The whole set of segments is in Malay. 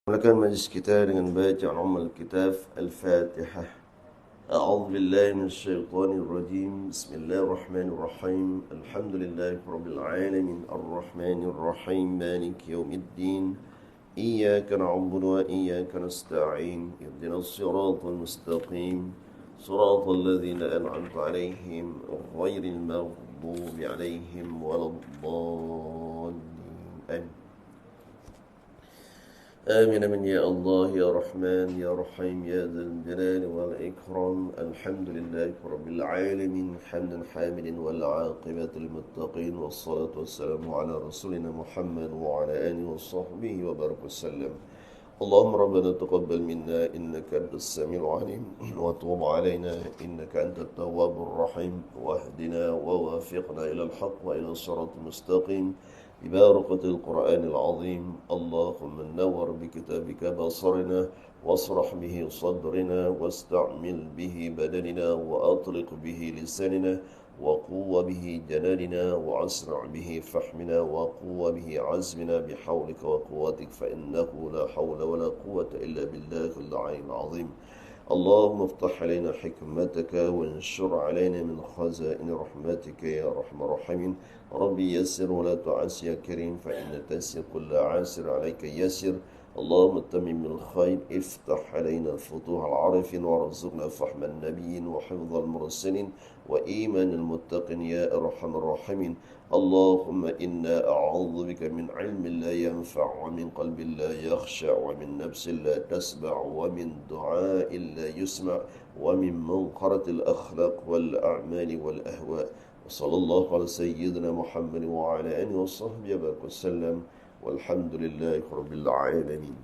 Mulakan majlis kita dengan bacaan Ummul Kitab Al-Fatihah. A'udzu billahi minasyaitonir rajim. Bismillahirrahmanirrahim. Alhamdulillahirabbil alamin arrahmanir rahim maliki yaumiddin. Iyyaka na'budu wa iyyaka nasta'in. Ihdinas siratal mustaqim. Siratal ladzina an'amta 'alaihim ghairil maghdubi 'alaihim waladdallin. Amin. آمين من يا الله يا رحمن يا رحيم يا ذا الجلال والإكرام. الحمد لله رب العالمين حمدا حامدا والعاقبة للمتقين والصلاة والسلام على رسولنا محمد وعلى آله وصحبه وبارك وسلم. اللهم ربنا تقبل منا إنك أنت السميع العليم وتوب علينا إنك أنت التواب الرحيم واهدنا ووافقنا إلى الحق وإلى الصراط المستقيم ببركة القرآن العظيم. اللهم نور بكتابك بصرنا واصرح به صدرنا واستعمل به بدننا وأطلق به لساننا وقوة به جناننا وأسرع به فحمنا وقوة به عزمنا بحولك وقوتك فإنه لا حول ولا قوة إلا بالله العلي العظيم. اللهم افتح علينا حكمتك وانشر علينا من خزائن رحمتك يا أرحم الراحمين. ربي يسر ولا تعسر يا كريم فإن تيسر كل عاسر عليك يسر. اللهم تمم الخير افتح علينا فتوح العارفين وارزقنا فهم النبيين وحفظ المرسلين وإيمان المتقين يا أرحم الراحمين. اللهم إنا أعوذ بك من علم لا ينفع ومن قلب لا يخشع ومن نفس لا تسمع ومن دعاء لا يسمع ومن منقرة الأخلاق والأعمال والأهواء. وصلى الله على سيدنا محمد وعلى آله وصحبه وسلم والحمد لله رب العالمين.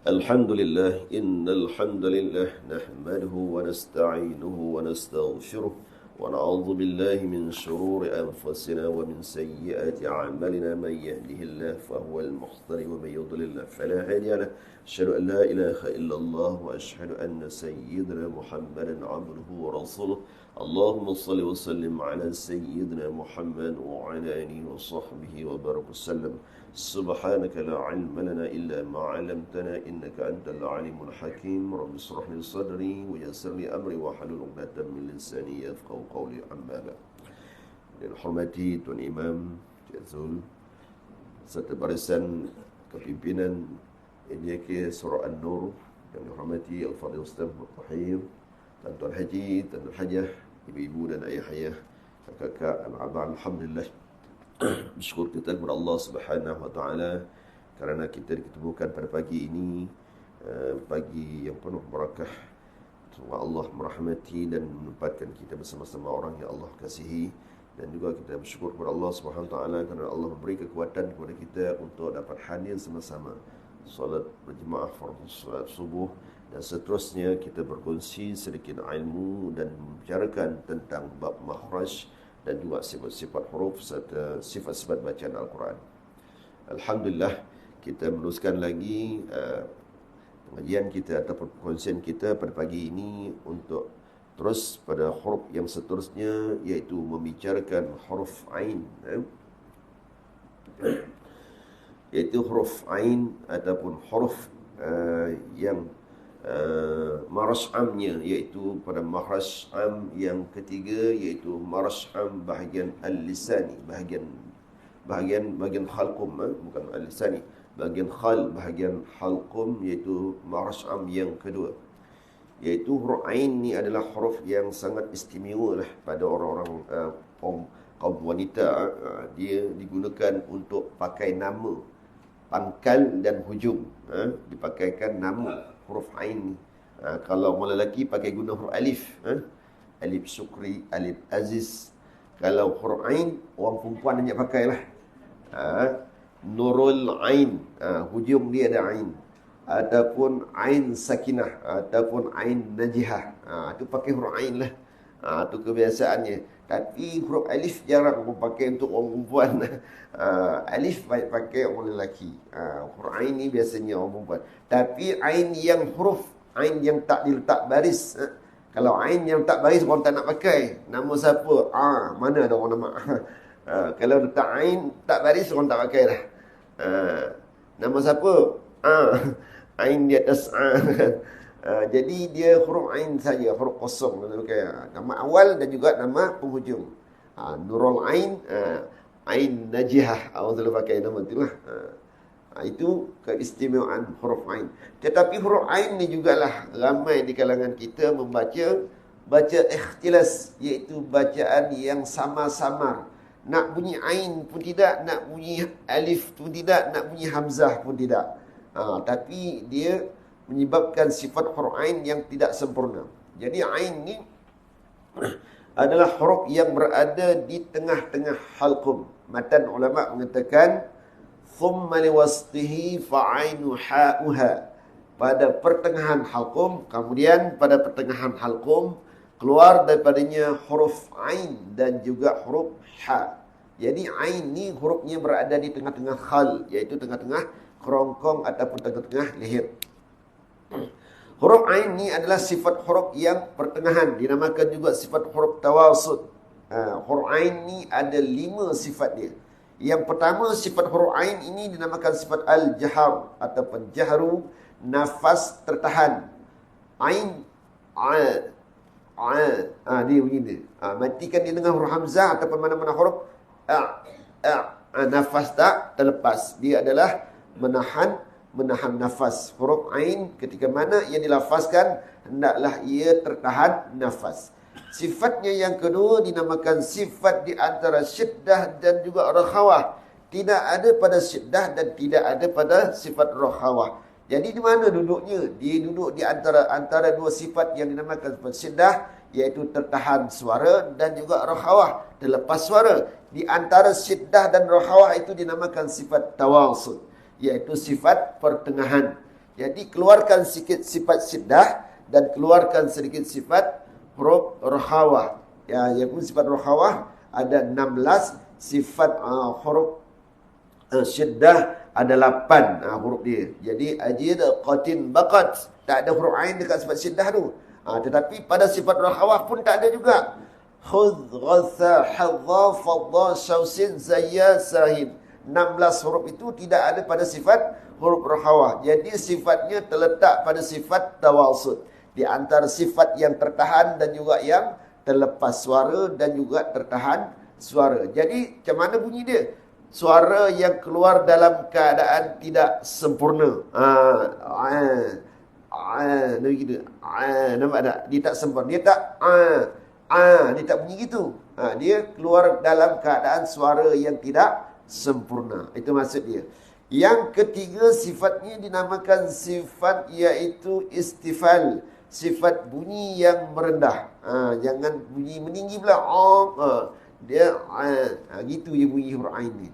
الحمد لله إن الحمد لله نحمده ونستعينه ونستغفره ونعوذ بالله من شرور أنفسنا ومن سيئات أعمالنا. من يهده الله فهو المهتدي ومن يضلل فلا هادي له. أشهد أن لا إله إلا الله وأشهد أن سيدنا محمدا عبده ورسوله. اللهم صل وسلم على سيدنا محمد وعلى آله وصحبه وبارك وسلم. سبحانك لا علم لنا إلا ما علمتنا إنك أنت العليم الحكيم. رب اشرح لي صدري ويسر لي أمري واحلل عقدة من لساني يفقهوا قولي. أما بعد. Dihormati Tuan Imam Cik Zul serta barisan kepimpinan NJK Surah An-Nur yang dihormati Al-Fadhil Ustaz Tahir, Tuan Haji, Tuan Hajah, ibu-ibu dan ayah-ayah, kakak, abang, alhamdulillah. Bersyukur kita kepada Allah Subhanahu wa taala kerana kita diketemukan pada pagi ini, pagi yang penuh barakah. Semoga Allah merahmati dan menempatkan kita bersama-sama orang yang Allah kasihi, dan juga kita bersyukur kepada Allah Subhanahu wa taala kerana Allah memberi kekuatan kepada kita untuk dapat hadir sama-sama solat berjemaah fardu solat subuh, dan seterusnya kita berkongsi sedikit ilmu dan membicarakan tentang bab makhraj dan juga sifat-sifat huruf serta sifat-sifat bacaan Al-Quran. Alhamdulillah, kita meneruskan lagi pengajian kita ataupun perkongsian kita pada pagi ini untuk terus pada huruf yang seterusnya, iaitu membicarakan huruf Ain, iaitu huruf Ain ataupun huruf yang maraj amnya, iaitu pada makhraj am yang ketiga, iaitu maraj am bahagian al-lisani, bahagian khalqum, bukan al-lisani, bahagian khal, bahagian halqum, iaitu maraj am yang kedua. Iaitu huruf Ain ni adalah huruf yang sangat istimewa lah pada orang-orang kaum wanita. Dia digunakan untuk pakai nama, pangkal dan hujung. Dipakaikan nama huruf Ain ni. Kalau orang lelaki pakai guna huruf alif, alif Syukri, alif Aziz. Kalau huruf Ain, orang perempuan banyak pakai lah. Nurul Ain, hujung dia ada Ain. Ataupun Ain Sakinah, ataupun Ain Najihah, itu pakai huruf Ain lah. Itu kebiasaannya. Tapi huruf alif jarang orang pakai untuk orang perempuan. Alif baik pakai orang lelaki. Huruf Ain ni biasanya orang perempuan. Tapi Ain yang huruf, Ain yang tak diletak baris. Kalau Ain yang letak baris orang tak nak pakai. Nama siapa? Mana ada orang nama? Kalau letak Ain tak baris orang tak pakai dah. Nama siapa? Ain di atas jadi dia huruf ain saja, huruf kosong. Nama awal dan juga nama penghujung. Nurul Ain, Ain Najihah. Awak selalu pakai nama itulah. Itu keistimewaan huruf ain. Tetapi huruf ain ni jugalah ramai di kalangan kita baca ikhtilas, iaitu bacaan yang samar-samar. Nak bunyi ain pun tidak, nak bunyi alif pun tidak, nak bunyi hamzah pun tidak. Tapi dia menyebabkan sifat huruf ain yang tidak sempurna. Jadi ain ni adalah huruf yang berada di tengah-tengah halqum. Matan ulama mengatakan thumma liwasqihi fa'ainu ha'uha. Pada pertengahan halqum, kemudian pada pertengahan halqum keluar daripadanya huruf ain dan juga huruf ha. Jadi ain ni hurufnya berada di tengah-tengah khal, iaitu tengah-tengah kerongkong ataupun tengah-tengah leher. Huruf ain ni adalah sifat huruf yang pertengahan, dinamakan juga sifat huruf tawasud. Huruf ain ni ada 5 sifat dia. Yang pertama, sifat huruf ain ini dinamakan sifat al-jahar ataupun jahru, nafas tertahan. Ain dia bunyi dia. Matikan dia dengan huruf hamzah ataupun mana-mana huruf nafas tak terlepas. Dia adalah menahan nafas. Huruf ain ketika mana ia dilafazkan, hendaklah ia tertahan nafas. Sifatnya yang kedua dinamakan sifat di antara syiddah dan juga rakhawah. Tidak ada pada syiddah dan tidak ada pada sifat rakhawah. Jadi di mana duduknya? Dia duduk di antara dua sifat yang dinamakan sifat syiddah, iaitu tertahan suara dan juga rakhawah, terlepas suara. Di antara syiddah dan rakhawah itu dinamakan sifat tawasud, iaitu sifat pertengahan. Jadi keluarkan sikit sifat syiddah dan keluarkan sedikit sifat huruf rakhawah. Iaitu sifat rakhawah ada 16, sifat huruf syiddah ada 8 huruf dia. Jadi ajid, qatin, baqat, tak ada huruf ain dekat sifat syiddah tu. Tetapi pada sifat rakhawah pun tak ada juga. Khudh, ghatha, hadha, fadha, syausin, zayya, sahin. 16 huruf itu tidak ada pada sifat huruf rakhawah. Jadi sifatnya terletak pada sifat tawasud, di antara sifat yang tertahan dan juga yang terlepas suara dan juga tertahan suara. Jadi macam mana bunyi dia? Suara yang keluar dalam keadaan tidak sempurna. Nampak tak? Dia tak sempurna. Dia tak dia tak bunyi gitu. Dia keluar dalam keadaan suara yang tidak sempurna. Itu maksud dia. Yang ketiga sifatnya dinamakan sifat iaitu istifal. Sifat bunyi yang merendah. Jangan bunyi meninggi pula. Dia gitu je bunyi huruf ain ni.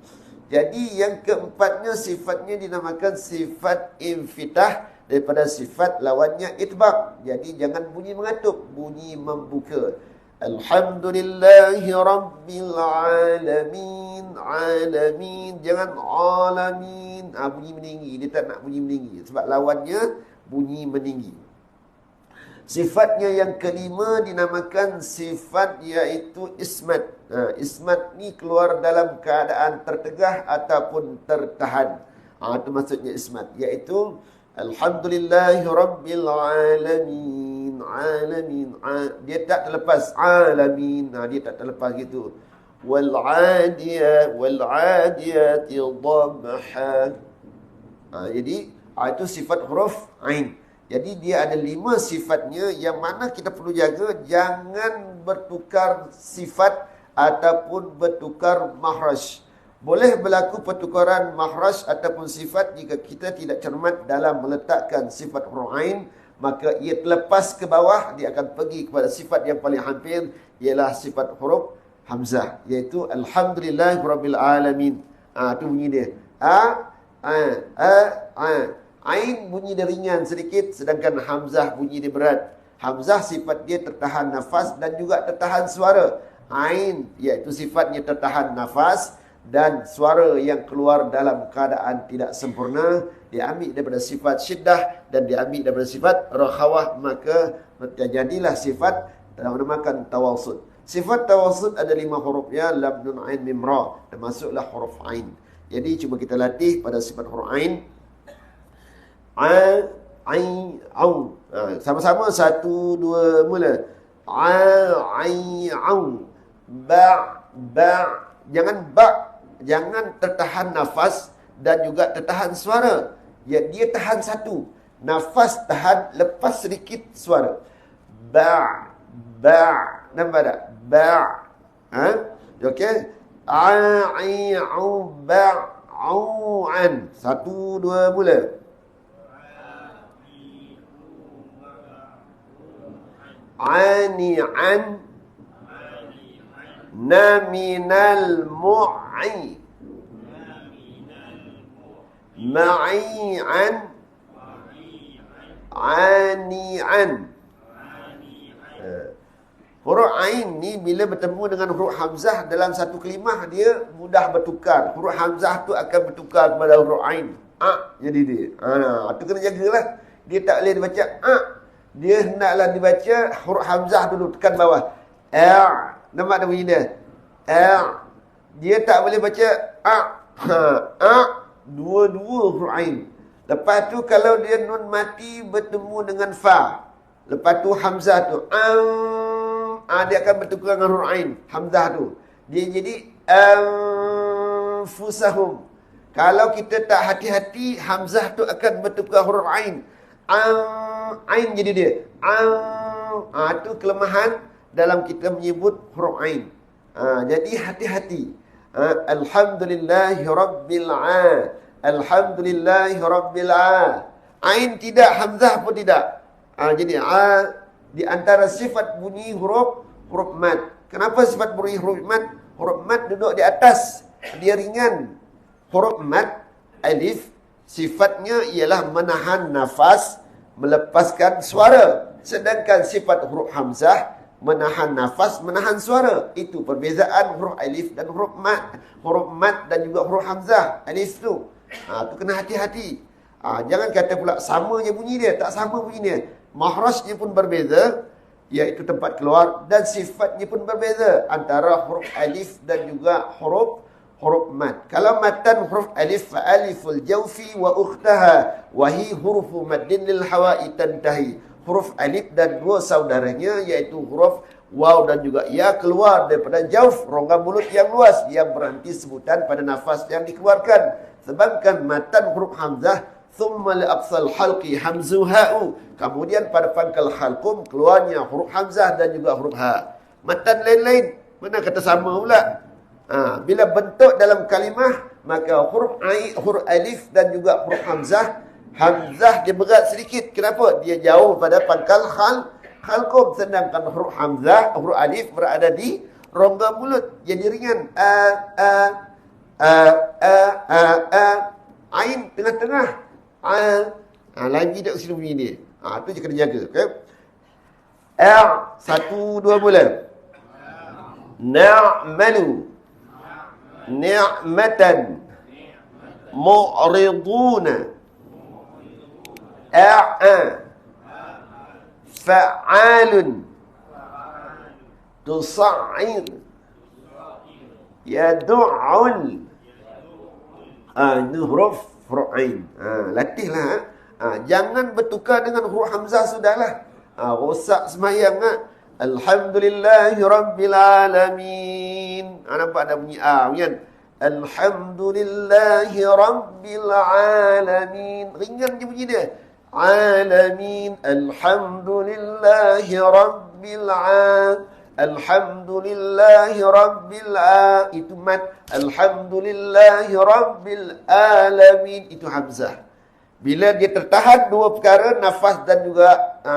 Jadi yang keempatnya sifatnya dinamakan sifat infitah, daripada sifat lawannya itbaq. Jadi jangan bunyi mengatup, bunyi membuka. Alhamdulillahi Rabbil Alamin. Alamin. Jangan alamin. Bunyi meninggi. Dia tak nak bunyi meninggi, sebab lawannya bunyi meninggi. Sifatnya yang kelima dinamakan sifat iaitu ismat. Ismat ni keluar dalam keadaan tertegah ataupun tertahan. Itu maksudnya ismat, iaitu Alhamdulillahi Rabbil Alamin. Alamin. Dia tak terlepas alamin. Dia tak terlepas gitu. Wal'adiyati dhabha. Jadi itu sifat huruf ain. Jadi dia ada 5 sifatnya, yang mana kita perlu jaga jangan bertukar sifat ataupun bertukar makhraj. Boleh berlaku pertukaran makhraj ataupun sifat jika kita tidak cermat dalam meletakkan sifat huruf ain, maka ia terlepas ke bawah, dia akan pergi kepada sifat yang paling hampir, ialah sifat huruf hamzah, iaitu Alhamdulillahirabbil alamin. Itu bunyi dia. Ain bunyi dia ringan sedikit, sedangkan hamzah bunyi dia berat. Hamzah sifat dia tertahan nafas dan juga tertahan suara. Ain iaitu sifatnya tertahan nafas dan suara yang keluar dalam keadaan tidak sempurna, diambil daripada sifat syiddah dan diambil daripada sifat rakhawah, maka terjadilah sifat dinamakan tawasud. Sifat tawasud ada 5 huruf, ya, lam, nun, ain, mim, ra, termasuklah huruf ain. Jadi cuba kita latih pada sifat huruf ain. ai, au. Sama-sama, 1, 2, mula. Ai, au. Ba. Jangan ba. Jangan tertahan nafas dan juga tertahan suara. Ya, dia tahan satu. Nafas tahan, lepas sedikit suara. Ba. Nampak tak? Ba. Okey. Ai, au, ba, au, an. 1, 2, mula. Ani'an naminal mu'i ma'i'an ani'an. Huruf ain ni bila bertemu dengan huruf hamzah dalam satu kalimah, dia mudah bertukar. Huruf hamzah tu akan bertukar kepada huruf ain. Jadi dia. Tu kena jagalah. Dia tak boleh dibaca dia hendaklah dibaca huruf hamzah dulu, tekan bawah. Nampak tak bunyi dia? Dia tak boleh baca dua-dua huruf ain. Lepas tu kalau dia nun mati bertemu dengan fa, lepas tu hamzah tu dia akan bertukar dengan huruf ain. Hamzah tu dia jadi anfusahum. Kalau kita tak hati-hati, hamzah tu akan bertukar huruf ain. Ain jadi dia. Itu kelemahan dalam kita menyebut huruf ain. Jadi hati-hati. Alhamdulillahirabbil ain tidak, hamzah pun tidak. Jadi di antara sifat bunyi huruf mad. Kenapa sifat bunyi huruf mad? Huruf mad duduk di atas, dia ringan. Huruf mad alif sifatnya ialah menahan nafas, melepaskan suara. Sedangkan sifat huruf hamzah menahan nafas, menahan suara. Itu perbezaan huruf alif dan huruf mad. Huruf mad dan juga huruf hamzah. Alif tu. Tu kena hati-hati. Jangan kata pula sama je bunyi dia. Tak sama bunyi dia. Mahrajnya pun berbeza, iaitu tempat keluar, dan sifatnya pun berbeza antara huruf alif dan juga huruf mad. Kalau matan huruf alif, fa aliful jawfi wa ukhtaha wa hi hurufu maddin lil hawa'i tantahi. Huruf alif dan dua saudaranya, iaitu huruf waw dan juga ya, keluar daripada jauf, rongga mulut yang luas, yang berhenti sebutan pada nafas yang dikeluarkan. Sedangkan matan huruf hamzah, thumma li aqsal halqi hamzuha'u, kemudian pada pangkal halqum keluarnya huruf hamzah dan juga huruf ha. Matan lain-lain, mana kata sama pula? Bila bentuk dalam kalimah, maka huruf alif dan juga huruf hamzah dia berat sedikit. Kenapa? Dia jauh pada pangkal halqum. Sedangkan huruf hamzah, huruf alif berada di rongga mulut, jadi ringan. Ain tengah-tengah. Lain tidak sini bunyi dia. Tu je kena jaga. Okay? 1, 2, mula. Na'malu ni'matan mu'riduna fa'alun tusa'ir yadu'ul. Ini huruf ain. Latihlah. Jangan bertukar dengan huruf hamzah, sudahlah. Rosak semayang. Alhamdulillahi rabbil alamin. Nampak ada bunyi kan? Alhamdulillahi rabbil alamin. Ringan je bunyi dia. Alamin. Alhamdulillahi rabbil alamin. Alhamdulillahi rabbil alamin. Itu mat. Alhamdulillahi rabbil alamin. Itu hamzah. Bila dia tertahan dua perkara, nafas dan juga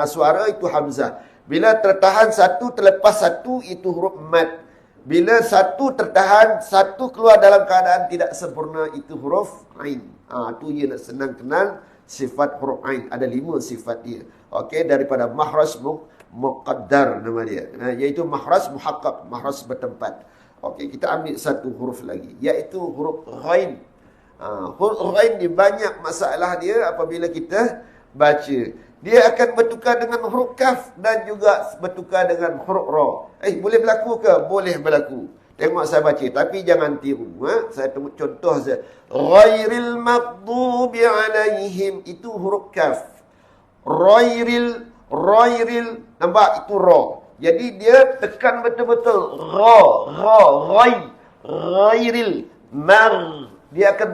suara, itu hamzah. Bila tertahan satu, terlepas satu, itu huruf mad. Bila satu tertahan, satu keluar dalam keadaan tidak sempurna, itu huruf ain. Itu je nak senang kenal sifat huruf ain. Ada 5 sifat dia. Okey, daripada mahraj muqaddar nama dia. Iaitu mahraj muhaqqaq, mahraj bertempat. Okey, kita ambil satu huruf lagi, iaitu huruf ghain. Huruf ghain ni banyak masalah dia apabila kita baca. Dia akan bertukar dengan huruf kaf dan juga bertukar dengan huruf ra. Boleh berlaku ke? Boleh berlaku. Tengok saya baca. Tapi jangan tiru. Saya tengok contoh saya. Ghairil maghdubi alaihim. Itu huruf kaf. Ghairil. Nampak? Itu ra. Jadi dia tekan betul-betul. Ghai. Ghairil. Dia akan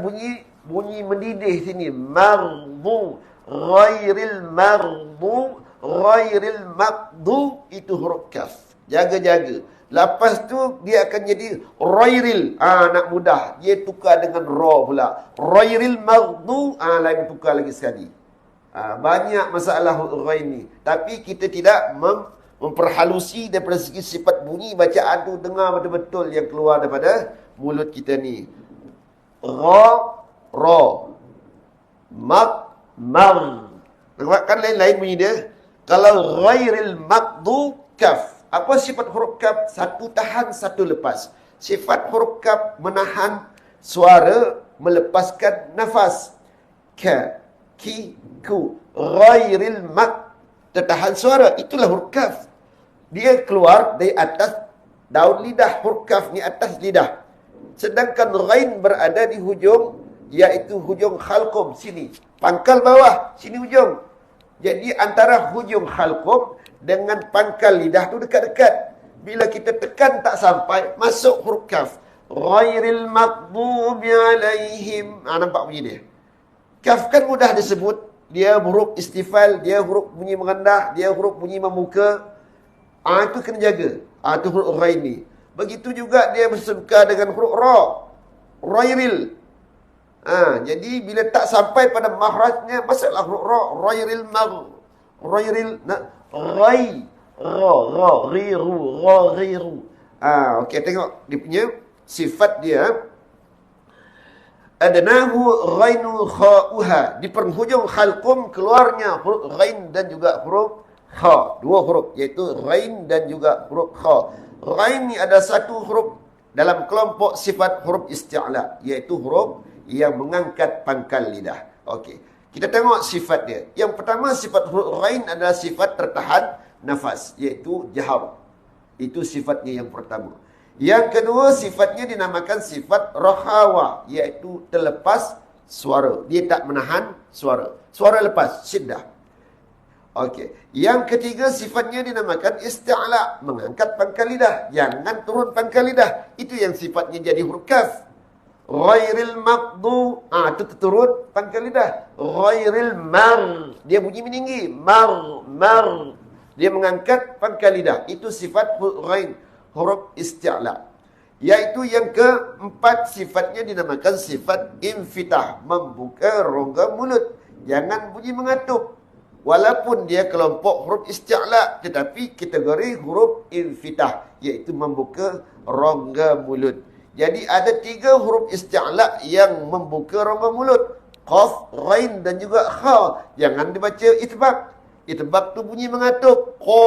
bunyi mendidih sini. Ghairil maghdu. Itu huruf kaf. Jaga-jaga. Lepas tu dia akan jadi ghairil. Nak mudah. Dia tukar dengan ra pula. Ghairil maghdu. Lain tukar lagi sekali. Banyak masalah ghain ni. Tapi kita tidak memperhalusi daripada segi sifat bunyi bacaan tu, dengar betul-betul yang keluar daripada mulut kita ni. Ra. Mar. Nampak kan lain-lain bunyi dia? Kalau ghairil maghdu kaf. Apa sifat huruf kaf? Satu tahan, satu lepas. Sifat huruf kaf menahan suara, melepaskan nafas. Ka, ki, ku. Ghairil tertahan suara. Itulah huruf kaf. Dia keluar dari atas daun lidah. Huruf kaf ni atas lidah. Sedangkan ghain berada di hujung, iaitu hujung khalqum. Sini. Pangkal bawah. Sini hujung. Jadi antara hujung khalqum dengan pangkal lidah tu dekat-dekat. Bila kita tekan tak sampai, masuk huruf kaf. Ghairil maghdubi alaihim. Nampak bunyi dia? Kaf kan mudah disebut. Dia huruf istifal, dia huruf bunyi merendah, dia huruf bunyi membuka. Itu kena jaga. Itu huruf ghain ni. Begitu juga dia bersesuaian dengan huruf ra. Ghairil. Jadi bila tak sampai pada makhrajnya, masuklah huruf ra. Ghairil ghairil ghiru. Okey, tengok dia punya sifat dia. Adnahu ghainu kha'uha. Di penghujung khalqum keluarnya huruf ghain dan juga huruf kha. Dua huruf, iaitu ghain dan juga huruf kha. Ghain ni ada satu huruf dalam kelompok sifat huruf isti'la, iaitu huruf yang mengangkat pangkal lidah. Okey. Kita tengok sifat dia. Yang pertama, sifat huruf ghain adalah sifat tertahan nafas, iaitu jahar. Itu sifatnya yang pertama. Yang kedua, sifatnya dinamakan sifat rahawa, iaitu terlepas suara. Dia tak menahan suara. Suara lepas, syiddah. Okey. Yang ketiga, sifatnya dinamakan isti'la, mengangkat pangkal lidah. Jangan turun pangkal lidah. Itu yang sifatnya jadi huruf kaf. Ghairil maghdu. Itu turun pangkal lidah. Ghairil dia bunyi meninggi. Mar. Dia mengangkat pangkal lidah. Itu sifat ghain, huruf isti'la. Iaitu yang keempat, sifatnya dinamakan sifat infitah, membuka rongga mulut. Jangan bunyi mengatup. Walaupun dia kelompok huruf isti'la, tetapi kategori huruf infitah, iaitu membuka rongga mulut. Jadi ada 3 huruf isti'la yang membuka rongga mulut. Qaf, ghain dan juga kha. Jangan dibaca itbaq. Itbaq tu bunyi mengatup. Qa,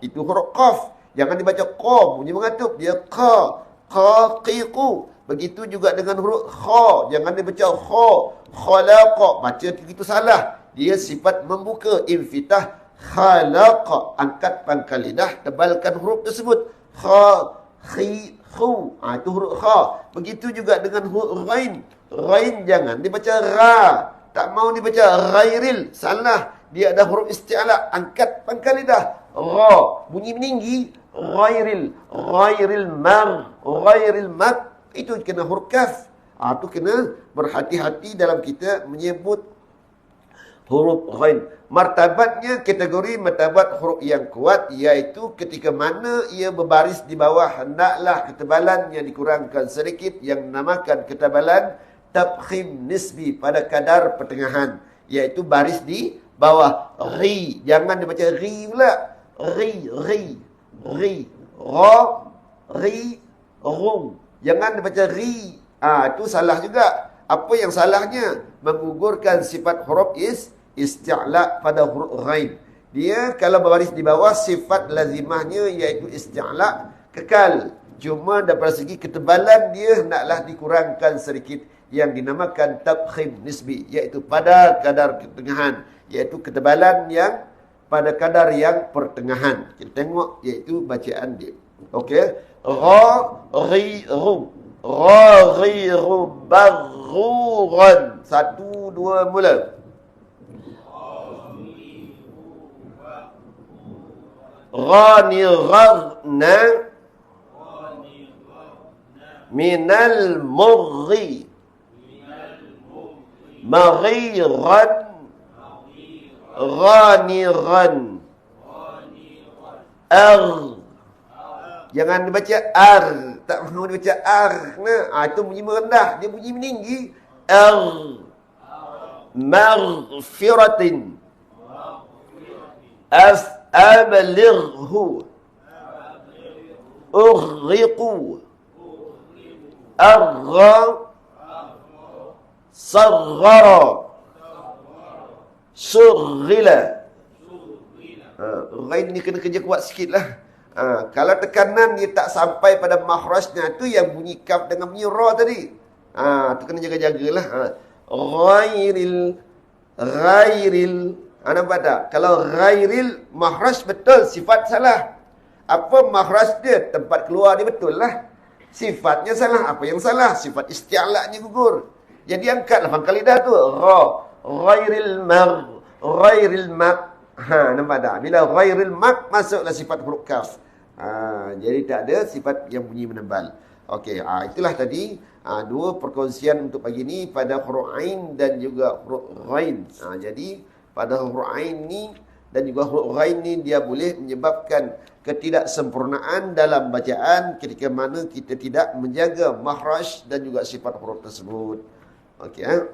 itu huruf qaf. Jangan dibaca qa, bunyi mengatup. Dia qa. Qaqiqu. Begitu juga dengan huruf kha. Jangan dibaca kha. Khalaqa. Baca begitu salah. Dia sifat membuka. Infitah. Khalaqa. Angkat pangkal lidah. Tebalkan huruf tersebut. Kha. Khi. Khu. Itu huruf kha. Begitu juga dengan huruf ghain. Ghain jangan dibaca ra. Tak mau dibaca ghairil. Salah. Dia ada huruf isti'la. Angkat pangkal lidah. Ra. Bunyi meninggi. Ghairil. Ghairil mar. Itu kena huruf kaf. Itu kena berhati-hati dalam kita menyebut huruf ghain. Martabatnya kategori martabat huruf yang kuat, iaitu ketika mana ia berbaris di bawah, hendaklah ketebalan yang dikurangkan sedikit, yang dinamakan ketebalan tabkhim nisbi pada kadar pertengahan, iaitu baris di bawah. Ri. Jangan dibaca ri pula. Ri. Ra. Ri. Rum. Jangan dibaca ri. Itu salah juga. Apa yang salahnya? Menggugurkan sifat huruf isti'la pada huruf ghain. Dia kalau berbaris di bawah, sifat lazimahnya iaitu isti'la kekal. Cuma daripada segi ketebalan dia hendaklah dikurangkan sedikit, yang dinamakan tabkhim nisbi, iaitu pada kadar pertengahan, iaitu ketebalan yang pada kadar yang pertengahan. Kita tengok iaitu bacaan dia. Okey. Ghairu. Ghairu baghuran. 1, 2, mula. Ghanirna minal mughi maghiran ghaniran jangan dibaca ar, tak perlu dibaca ar. Itu bunyi merendah, dia bunyi meninggi. Maghfiratin ablighu ughriqu agha saghara sughila. Ghain ni kena kerja kuat sikit lah. Kalau tekanan dia tak sampai pada makhrajnya, tu yang bunyi kaf dengan bunyi ra tadi. Tu kena jaga-jagalah. Ghairil nampak tak? Kalau ghairil makhraj betul, sifat salah. Apa makhraj dia? Tempat keluar dia betul lah. Sifatnya salah. Apa yang salah? Sifat isti'la'nya gugur. Jadi angkatlah pangkal lidah tu. Ra. Ghairil mak. Nampak tak? Bila ghairil mak, masuklah sifat huruf kaf. Jadi tak ada sifat yang bunyi menebal. Okey, itulah tadi dua perkongsian untuk pagi ni pada huruf ain dan juga huruf ghain. Jadi pada huruf ain ni dan juga huruf ghain ni dia boleh menyebabkan ketidaksempurnaan dalam bacaan ketika mana kita tidak menjaga makhraj dan juga sifat huruf tersebut. Okey,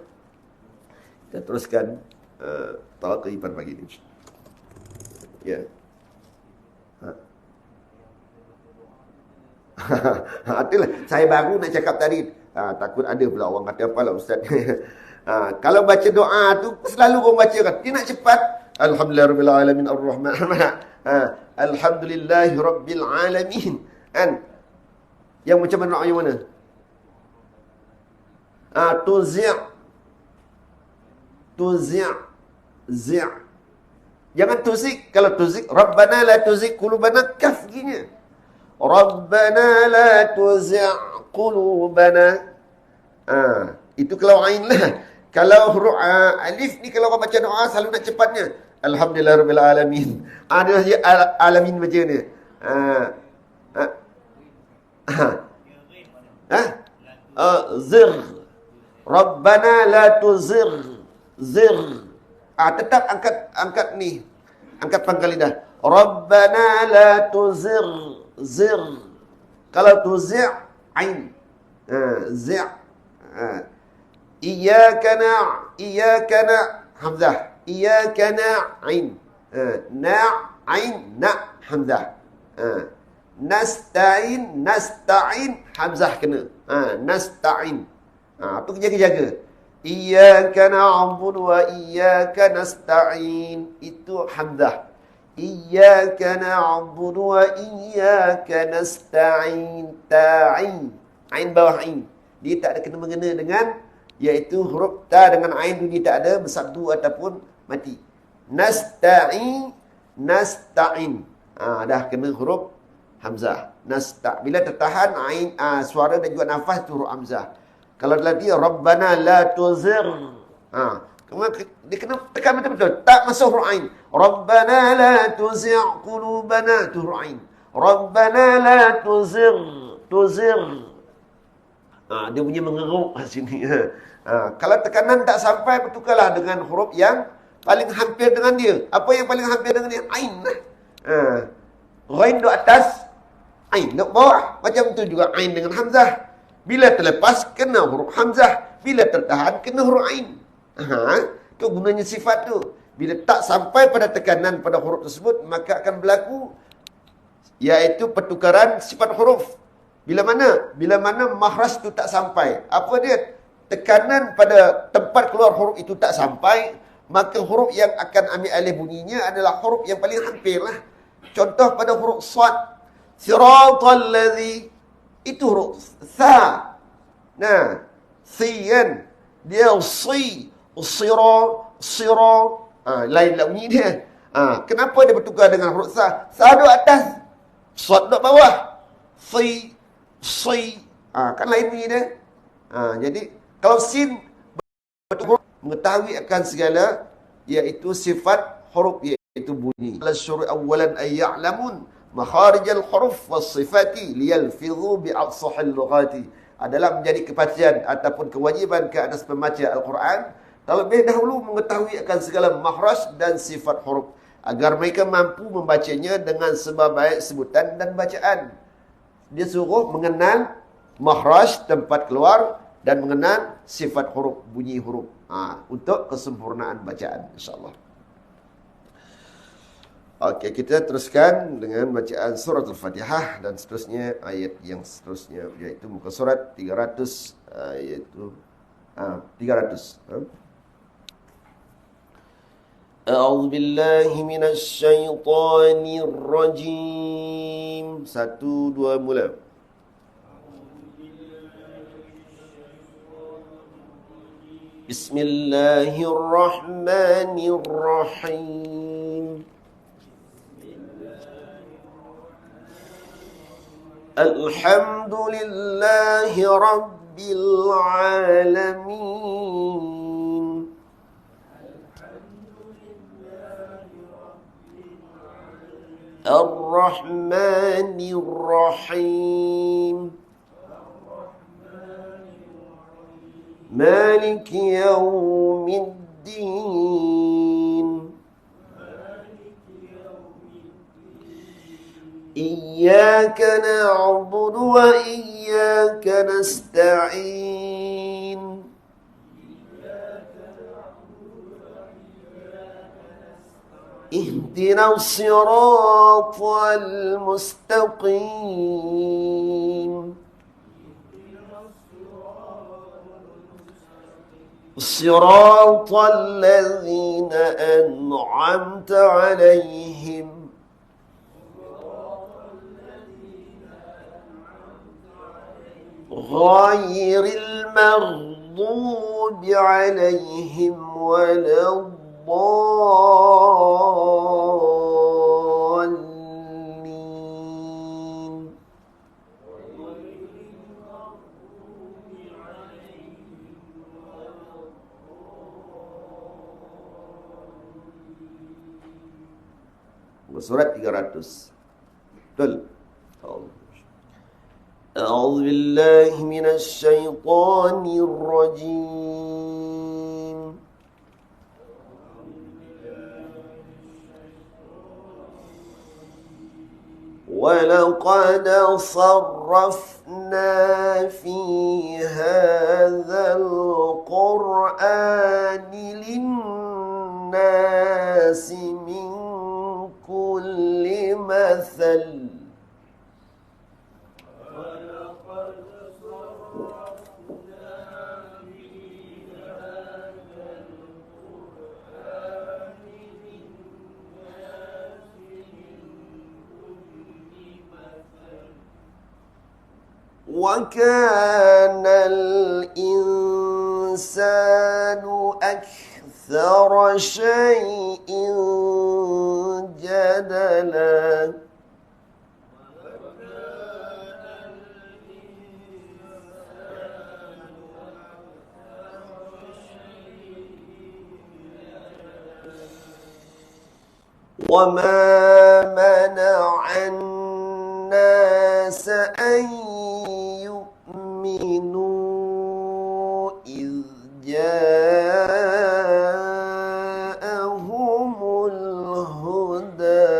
kita teruskan talaqi pada pagi ni. Ya. Itulah saya baru nak cakap tadi. Takut ada pula orang kata apalah ustaz. Kalau baca doa tu selalu orang baca kan, dia nak cepat. Alhamdulillahirabbil alamin arrahman. Alhamdulillahirabbil alamin. Kan? Yang macam mana doa yang mana? Tuzi'. Jangan tuzik. Kalau tuzik, Rabbana la tuzik qulubana, kaf gini. Rabbana la tuzi' qulubana. Itu kalau ain lah. Kalau huruf alif ni kalau orang baca doa selalu nak cepatnya. Alhamdulillahirabbil alamin. Dia saja alamin baca ni. Zir. Rabbana la tuzigh. Zir. Tetap angkat ni. Angkat pangkal lidah. Rabbana la tuzigh. Zir. Kalau tuzi' ain. Zi'. Iyyaka hamzah. Iyyaka na'in. Na'in hamzah. Nasta'in hamzah kena. Nasta'in. Tu jaga-jaga. Iyyaka na'budu wa iyyaka nasta'in. Itu hamzah. Iyyaka na'budu wa iyyaka nasta'in. Ta'in. Ain bawah ain. Dia tak ada kena-mengena dengan, iaitu huruf ta dengan ain tu dia tak ada bersatu ataupun mati. Nasta'in. Dah kena huruf hamzah. Bila tertahan ain, suara dan juga nafas tu huruf hamzah. Kalau tadi Rabbana la tuzigh. Dia kena tekan betul-betul. Tak masuk huruf ain. Rabbana la tuzigh qulubana, tu huruf ain. Rabbana la tuzigh. Dia punya mengeruk kat sini. Kalau tekanan tak sampai, bertukarlah dengan huruf yang paling hampir dengan dia. Apa yang paling hampir dengan dia? Ain. Ghain duduk atas, ain duduk bawah. Macam tu juga ain dengan hamzah. Bila terlepas, kena huruf hamzah. Bila tertahan, kena huruf ain. Tu gunanya sifat tu. Bila tak sampai pada tekanan pada huruf tersebut, maka akan berlaku, iaitu pertukaran sifat huruf. Bila mana makhraj tu tak sampai. Apa dia? Tekanan pada tempat keluar huruf itu tak sampai, maka huruf yang akan ambil alih bunyinya adalah huruf yang paling hampir lah. Contoh pada huruf sad. Siratal ladzi. Itu huruf tha. Siyan. Dia si. Sira. Lain lah bunyi dia. Kenapa dia bertukar dengan huruf sa? Sa duduk atas. Sad duduk bawah. Si, si. Kan lain bunyi dia. Jadi, kalau sin betul mengetahui akan segala, iaitu sifat huruf, iaitu bunyi. Al-syuru awalan ay ya'lamun makharijal huruf was sifati liyalfidhu bi'afsahil lughati. Adalah menjadi kepastian ataupun kewajiban ke atas pembaca Al-Quran terlebih dahulu mengetahui akan segala makhraj dan sifat huruf agar mereka mampu membacanya dengan sebaik sebutan dan bacaan. Dia suruh mengenal makhraj, tempat keluar, dan mengenal sifat huruf, bunyi huruf, untuk kesempurnaan bacaan, insyaAllah. Okey, kita teruskan dengan bacaan surah Al-Fatihah dan seterusnya ayat yang seterusnya, iaitu muka surat 300, iaitu 300. A'udzu billahi minasy syaithanir rajim. 1 2 mula. Bismillahirrahmanirrahim. Alhamdulillahi Rabbil Alamin. Ar-Rahmanir Rahim. Malik Yawmiddin. Iyyaka na'budu wa iyyaka nasta'in. Ihdinas siratal mustaqim. Siratal ladzina an'amta 'alaihim ghairil maghdubi 'alaihim waladdallin. Surat 300. Betul. A'udzu billahi minasy syaithanir rajim. وَلَقَدْ صَرَّفْنَا فِي هَذَا الْقُرْآنِ لِلنَّاسِ مِنْ كُلِّ مَثَلٍ وَكَانَ الْإِنسَانُ أَكْثَرَ شَيْءٍ جَدَلًا. وَمَا مَنَعَ النَّاسَ أَن يُؤْمِنُوا إِذْ جَاءَهُمُ الْهُدَى.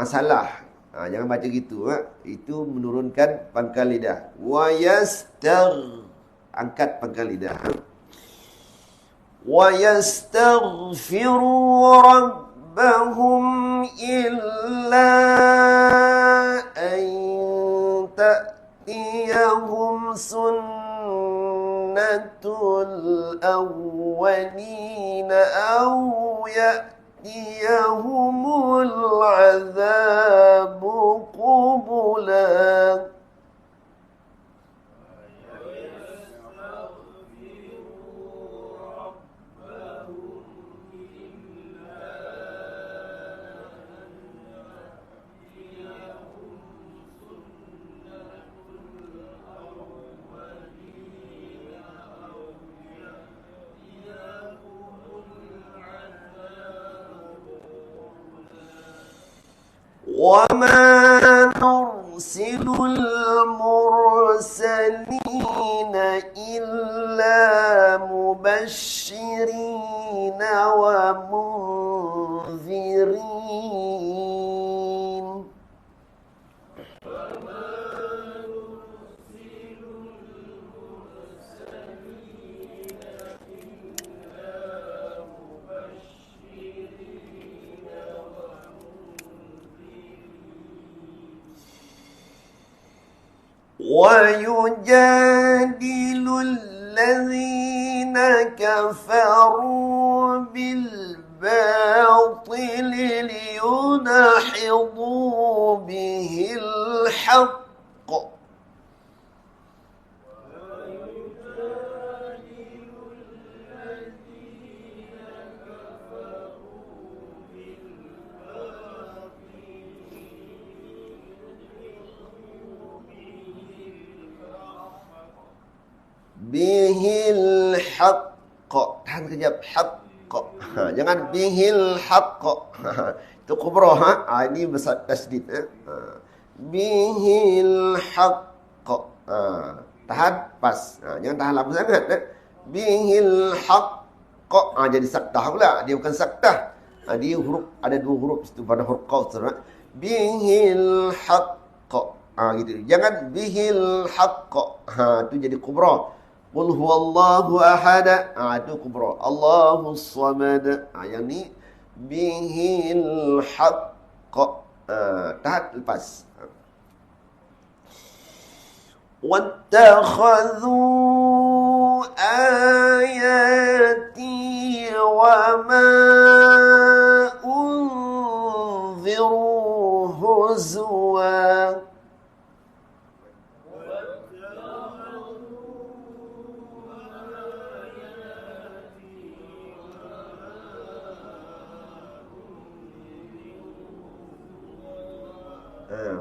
Salah. Jangan baca gitu. Itu menurunkan pangkal lidah. Angkat pangkal lidah. وَيَسْتَغْفِرُوا رَبَّهُمْ إِلَّا أَن تَأْتِيَهُمْ سُنَّةُ الْأَوَّلِينَ أَوْ يَأْتِيَهُمُ يأتيهم العذاب قبلا وما نرسل المرسلين إلا مبشرين ومنذرين ويجادل الذين كفروا بالباطل ليدحضوا به الحق bihil haqq. Tahan kejap, haqq. Jangan bihil haqq. Itu kubra. Ini besar tasdid. Bihil haqq. Tahan, pas. Jangan tahan lama sangat. Bihil haqq. Jadi saktah pula. Dia bukan saktah. Dia huruf, ada dua huruf situ pada huruf qauf. Bihil haqq. Gitu. Jangan bihil haqq. Itu jadi kubra. Qul huwallahu ahad. Itu kubra. Allahus samad. Yang ni bihil haqq. Tahan, lepas. وَاتَّخَذُوا آيَاتِي وَمَا أُنذِرُوا هُزُوًا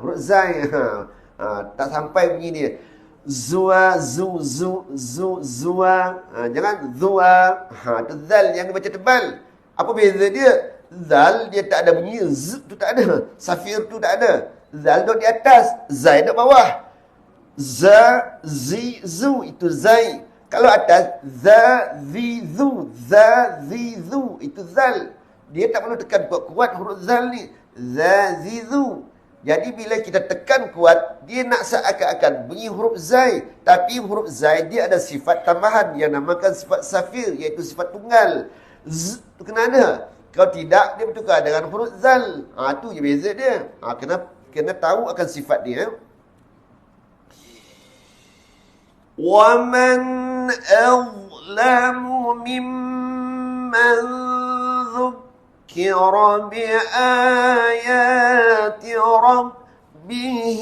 huruf zai. Tak sampai bunyi dia. Zua, zu, zua. Jangan zua. Itu zal yang baca tebal. Apa beza dia? Zal dia tak ada bunyi. Z tu tak ada. Safir tu tak ada. Zal duduk di atas. Zai duduk bawah. Za, zi, zu. Itu zai. Kalau atas, za, zi, zu. Za, zi, zu. Itu zal. Dia tak perlu tekan kuat-kuat huruf zal ni. Za, zi, zu. Jadi bila kita tekan kuat, dia nak seakan-akan bunyi huruf zai. Tapi huruf zai dia ada sifat tambahan yang namakan sifat safir, iaitu sifat tunggal. Z tu kena ada. Kalau tidak, dia bertukar dengan huruf zal. Itu je beza dia. Kena tahu akan sifat dia. وَمَنْ أَظْلَمُ مِمَّنْ ذُكِّرَ بِآيَاتِ رَبِّهِ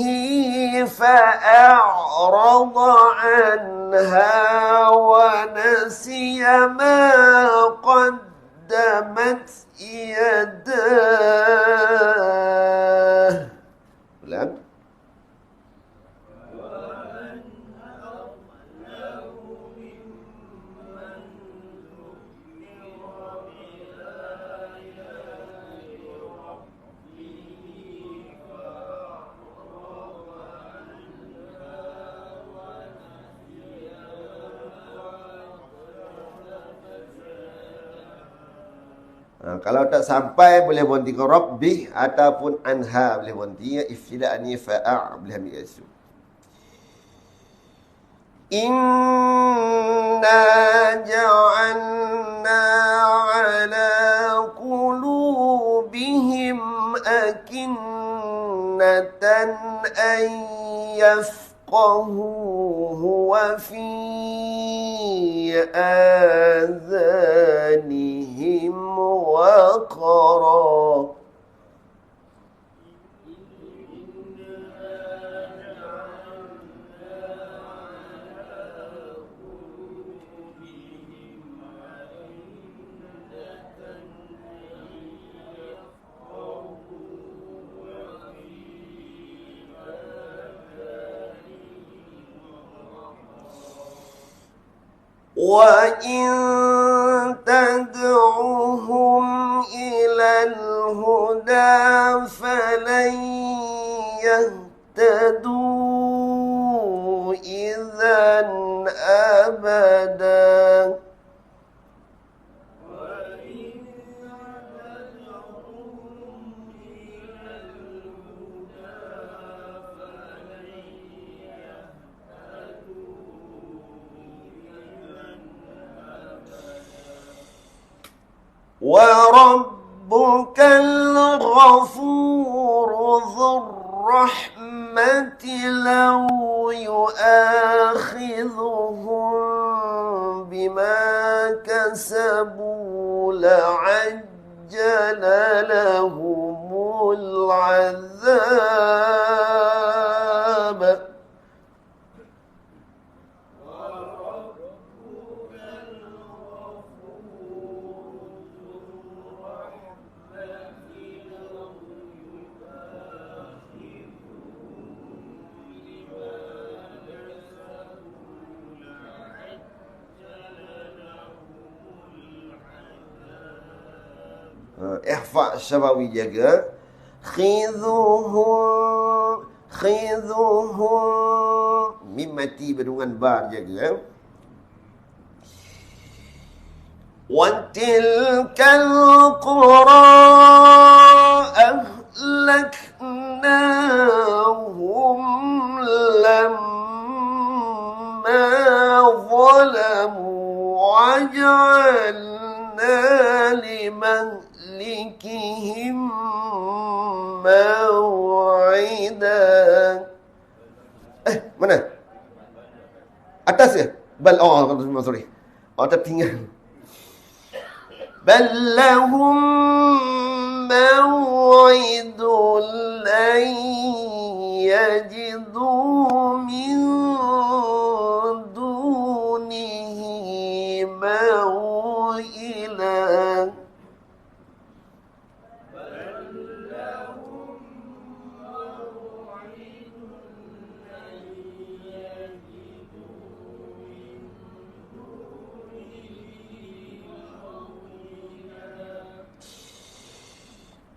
فَأَعْرَضَ عَنْهَا وَنَسِيَ مَا قَدَّمَتْ يَدَاهُ. Ulang. Kalau tak sampai boleh berhenti ke Rabbih ataupun anha boleh berhenti. Iftila'ani fa'a' boleh ambil isu. Inna ja'alna ala qulubihim akinnatan an yafqahuhu wa fi آذانهم وقرا وَإِن تَدْعُهُمْ إِلَى الْهُدَى فَلَن يَهْتَدُوا إِذًا أَبَدًا وَرَبُّكَ الْغَفُورُ ذُو الرَّحْمَةِ لَوْ يُؤَاخِذُهُم بِمَا كَسَبُوا لَعَجَّلَ لَهُمُ الْعَذَابَ Ihfa' syafawi jaga. Khidhuhum mim mati berhubungan bar jaga. Wa tilkal qura ahlaknahum lamma zalamu waj'alna limalikihim maw'ida. Mana? Atas ya? Bal, sorry. Tertinggal. بل لهم موعد لن يجدوا من دونه موئلا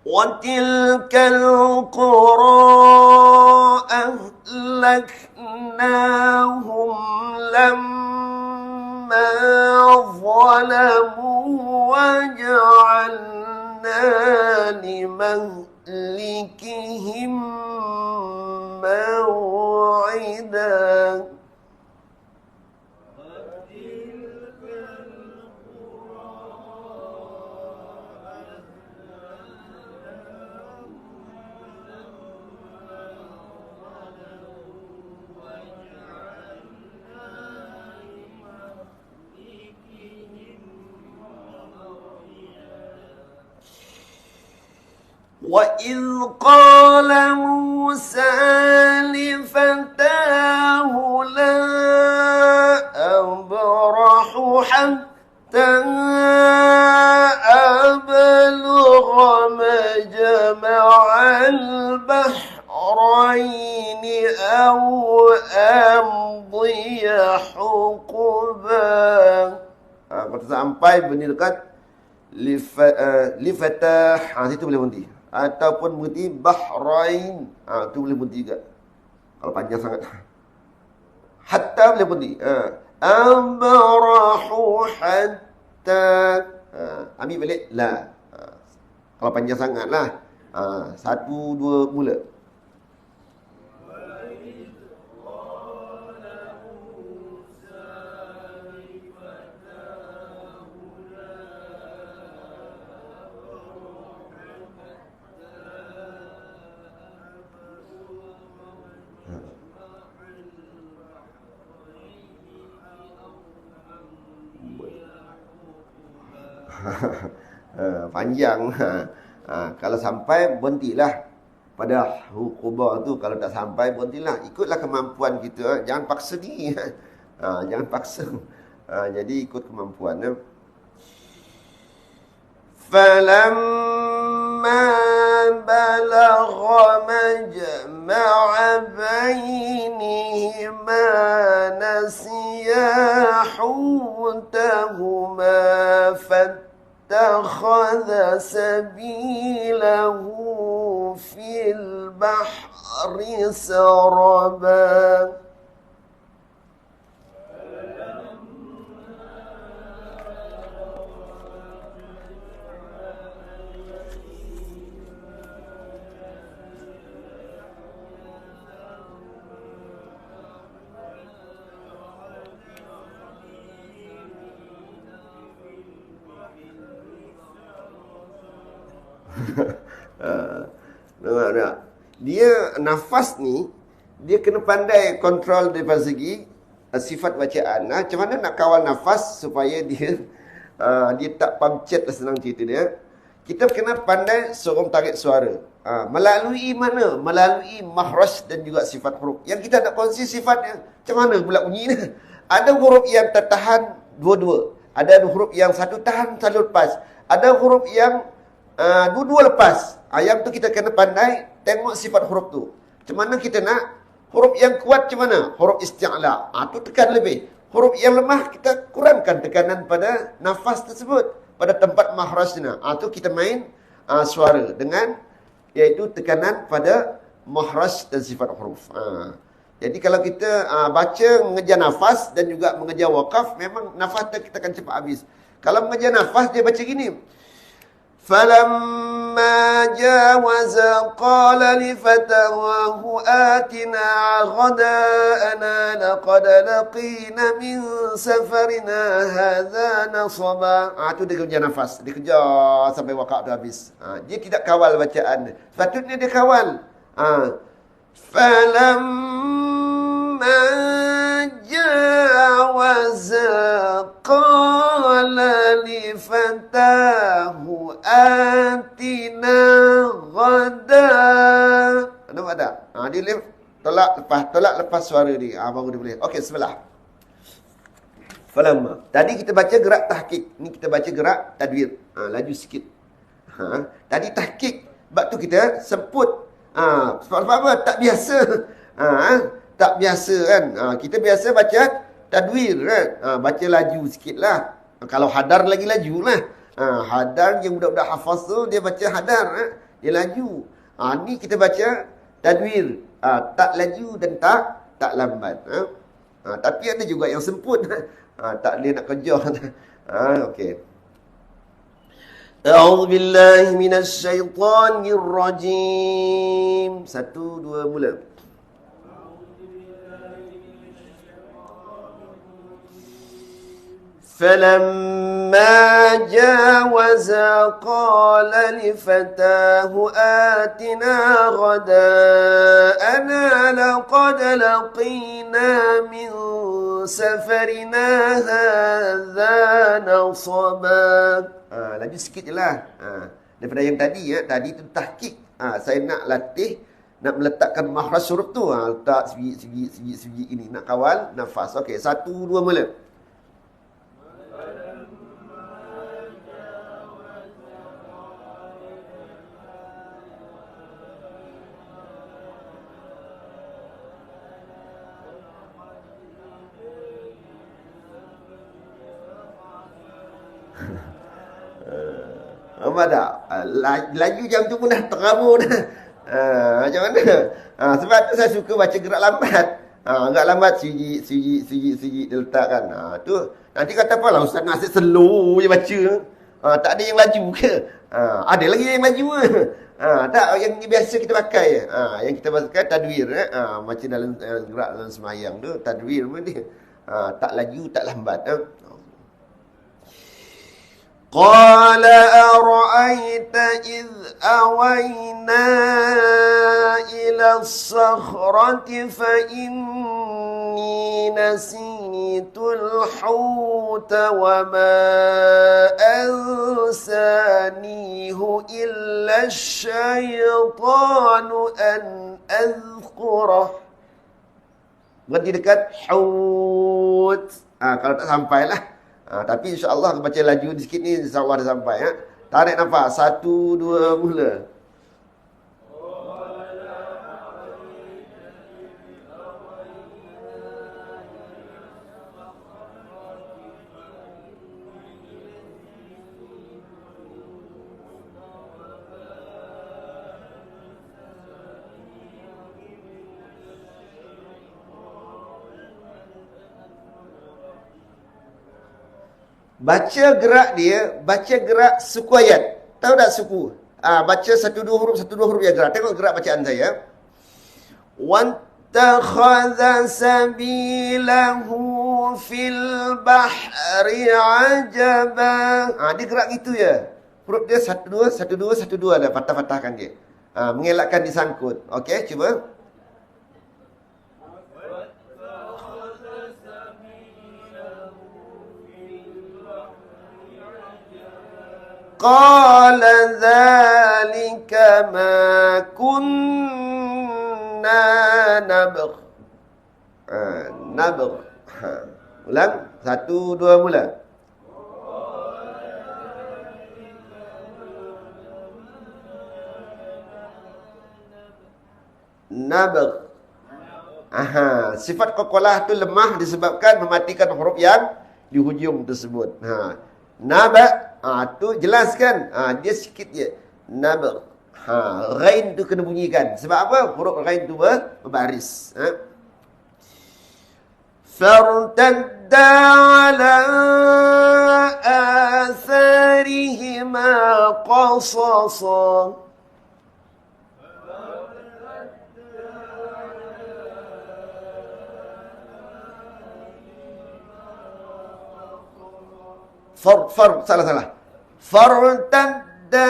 وَتِلْكَ الْقُرَى أَهْلَكْنَاهُمْ لَمَّا ظَلَمُوا وَجَعَلْنَا لِمَهْلِكِهِم مَّوْعِدًا. وَإِذْ قَالَ مُوسَى لِفَتَاهُ لَا أَبْرَحُ حَتَّى أَبْلُغَ مَجْمَعَ الْبَحْرَيْنِ أَوْ أَمْضِيَ حُقُبًا. Kalau sampai benda dekat lifatah, situ boleh berhenti. Ataupun berhenti Bahrain, itu boleh berhenti juga kalau panjang sangat. Hatta boleh berhenti. Abrahu hatta, ambil balik la. Kalau panjang sangat lah. Satu, dua, mula. Panjang. Kalau sampai, berhentilah. Pada hukubah tu, kalau tak sampai, berhentilah. Ikutlah kemampuan kita. Jangan paksa diri. Jangan paksa. Jadi ikut kemampuan. فَلَمَّا بَلَغَ مَجْمَعَ بَيْنِهِمَا نَسِيَا حُوتَهُمَا فَاتَّخَذَ سَبِيلَهُ فِي الْبَحْرِ سَرَبًا. Dia nafas ni, dia kena pandai kontrol daripada segi sifat bacaan. Macam mana nak kawal nafas supaya dia dia tak pamcet lah, senang cerita dia. Kita kena pandai sorong tarik suara. Melalui mana? Melalui makhraj dan juga sifat huruf. Yang kita nak kongsi sifatnya. Macam mana pula bunyi ni? Ada huruf yang tertahan dua-dua. Ada huruf yang satu tahan, satu lepas. Ada huruf yang dua-dua lepas. Yang tu kita kena pandai tengok sifat huruf tu. Macam mana kita nak huruf yang kuat macam mana? Huruf isti'la. Tu tekan lebih. Huruf yang lemah kita kurangkan tekanan pada nafas tersebut, pada tempat makhrajnya. Tu kita main suara dengan iaitu tekanan pada makhraj dan sifat huruf. Jadi kalau kita baca mengejar nafas dan juga mengejar waqaf, memang nafas kita akan cepat habis. Kalau mengejar nafas dia baca gini. فَلَمَّا جَاوَزَا قَالَ لِفَتَاهُ آتِنَا غَدَاءَنَا لَقَدْ لَقِينَا مِنْ سَفَرِنَا هَذَا نَصَبًا. Tu dia kejar nafas. Dia kejar sampai waqaf tu habis. Dia tidak kawal bacaan. Sepatutnya dia kawal. فَلَمَّا جَاوَزَا قَالَ لِفَتَاهُ آتِنَا غَدَاءَنَا. Nampak tak? Dia tolak lepas suara dia. Baru dia boleh. Okey, sebelah. Falamma. Tadi kita baca gerak tahqiq. Ni kita baca gerak tadwir. Laju sikit. Tadi tahqiq. Sebab tu kita semput. Sebab apa? Tak biasa. Tak biasa kan. Kita biasa baca tadwir kan. Baca laju sikit lah. Kalau hadar lagi laju lah. Hadar yang budak-budak hafaz tu, dia baca hadar. Dia laju. Ni kita baca tadwir. Tak laju dan tak lambat. Tapi ada juga yang semput. Tak boleh nak kejar. Okey. A'udzu billahi minasyaitonir rajim. 1, 2, mula. فَلَمَّا جَاوَزَا قَالَ لِفَتَاهُ آتِنَا غَدَاءَنَا لَقَدْ لَقِينَا مِنْ سَفَرِنَا هَذَا نَصَبًا. Laju sikit je lah. Daripada yang tadi, tadi tu tahqiq. Saya nak latih, nak meletakkan makhraj huruf tu. Letak segi ini. Nak kawal nafas. Okey, 1, 2, mula. Nampak tak? Laju jam tu pun dah terabur dah. Macam mana? Sebab tu saya suka baca gerak lambat. Gerak lambat siji dia letakkan. Tu nanti kata apa lah, Ustaz Nasir slow je baca. Tak ada yang laju ke? Ada lagi yang laju ke? Tak, yang biasa kita pakai. Yang kita pakai tadwir. Macam dalam gerak dalam semayang tu, tadwir pun dia. Tak laju, tak lambat. قال أرأيت إذ أوينا إلى الصخرة فإني إني نسيت الحوت وما أنسانيه إلا الشيطان أن أذكره. Berhenti dekat haut. Kalau tak sampai lah. Tapi insyaAllah baca laju sikit ni, insyaAllah dah sampai. Tarik nafas. 1, 2, mula. Baca gerak dia, baca gerak suku ayat. Tahu tak suku? Baca 1, 2 huruf, 1, 2 huruf dia gerak. Tengok gerak bacaan saya. Wattakhadha sabilahu fil bahri ajaba. Dia gerak gitu ya. Huruf dia 1, 2, 1, 2, 1, 2 dah. Patah-patahkan dia. Mengelakkan disangkut. Okey, cuba. Qala dhalika ma kunna nabgh. Nabgh. Ulang. 1, 2, mula. Nabgh. Sifat qalqalah tu lemah disebabkan mematikan huruf yang di hujung tersebut. Nabgh. Tu jelaskan. Dia sikit je. Nabgh. Ghain tu kena bunyikan. Sebab apa? Huruf ghain tu berbaris. Fartadda ala atharihima qasasa. Salah. Fartadda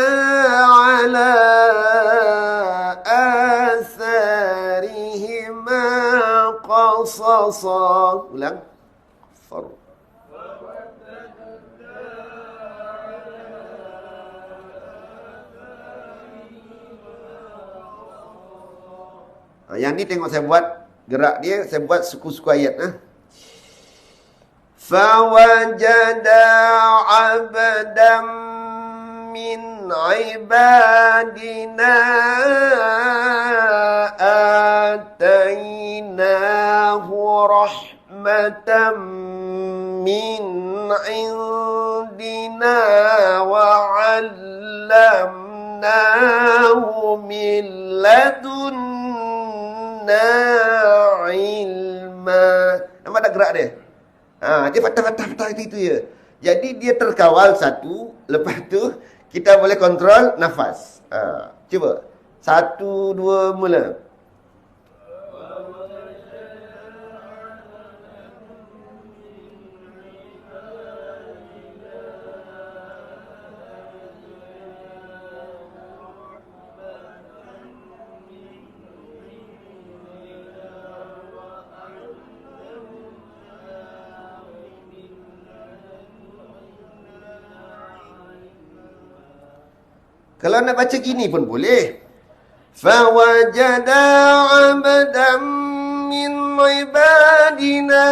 ala atharihima qasasa. Ulang. Yang ni tengok saya buat gerak dia, saya buat suku-suku ayat. Fawajada abdan min ibadina atainahu rahmatan min indina wa 'allamnahu min ladunna ilma. Nampak tak gerak dia? Dia patah-patah itu ya. Jadi dia terkawal satu, lepas tu kita boleh kontrol nafas. Cuba. 1, 2, mula. Kalau nak baca gini pun boleh. Fawajada 'abdan min ibadina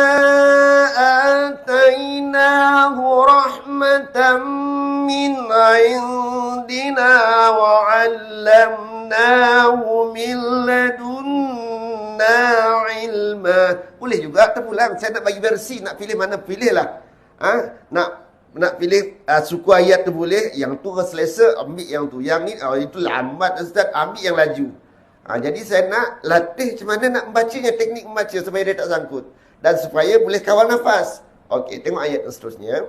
atainahu rahmatan min indina wa 'allamnahu min ladunna ilma. Boleh juga terpulang. Saya nak bagi versi, nak pilih mana pilihlah. Nak pilih suku ayat tu boleh. Yang tu selesa, ambil yang tu. Yang ni, itu lambat Ustaz, ambil yang laju. Jadi saya nak latih macam mana nak membacanya, teknik membaca supaya dia tak sangkut. Dan supaya boleh kawal nafas. Okey, tengok ayat seterusnya.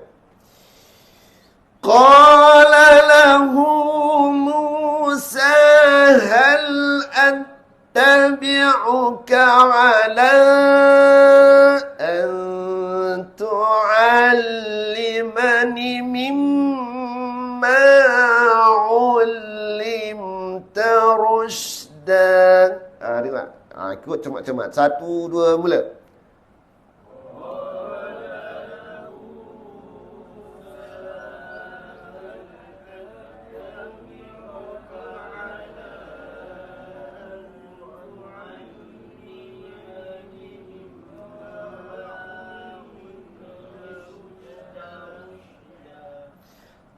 Qala lahu Musa hal attabi'uka ala an tu'allimani mimma 'ullimta rushda. Dengar. Ikut cemat-cemat. 1, 2, mula.